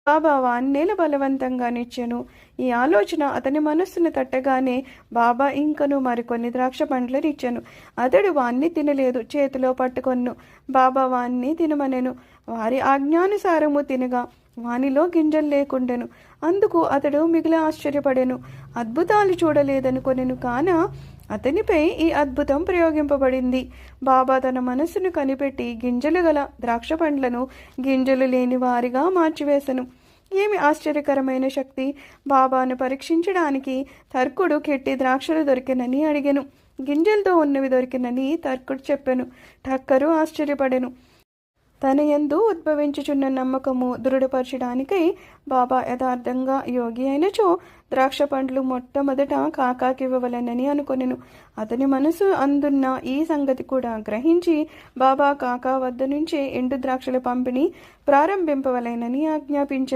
బాబా వాన్నేల బలవంతంగా నిచ్చెను. ఈ ఆలోచన అతని మనస్సును తట్టగానే బాబా ఇంకను మరికొన్ని ద్రాక్ష పండ్లనిచ్చెను. అతడు వాన్ని తినలేదు, చేతిలో పట్టుకొన్ను. బాబా వాన్ని తినమనెను. వారి ఆజ్ఞానుసారము తినగా వానిలో గింజలు లేకుండెను. అందుకు అతడు మిగిలి ఆశ్చర్యపడెను. అద్భుతాలు చూడలేదనుకొనెను, కాన అతనిపై ఈ అద్భుతం ప్రయోగింపబడింది. బాబా తన మనస్సును కనిపెట్టి గింజలు గల ద్రాక్ష పండ్లను గింజలు లేని వారిగా మార్చివేశను. ఏమి ఆశ్చర్యకరమైన శక్తి! బాబాను పరీక్షించడానికి తర్కుడు కెట్టి ద్రాక్షలు దొరికెనని అడిగెను. గింజలతో ఉన్నవి దొరికినని తర్కుడు చెప్పెను. ఠక్కరు ఆశ్చర్యపడెను. తన యందు ఉద్భవించుచున్న నమ్మకము దృఢపరచడానికై బాబా యథార్థంగా యోగి అయినచో ద్రాక్ష పండ్లు మొట్టమొదట కాకాకివ్వవలెనని అనుకొనెను. అతని మనసు అందున్న ఈ సంగతి కూడా గ్రహించి బాబా కాకా వద్ద నుంచే ఎండు ద్రాక్షల పంపిణీ ప్రారంభింపవలెనని ఆజ్ఞాపించెను.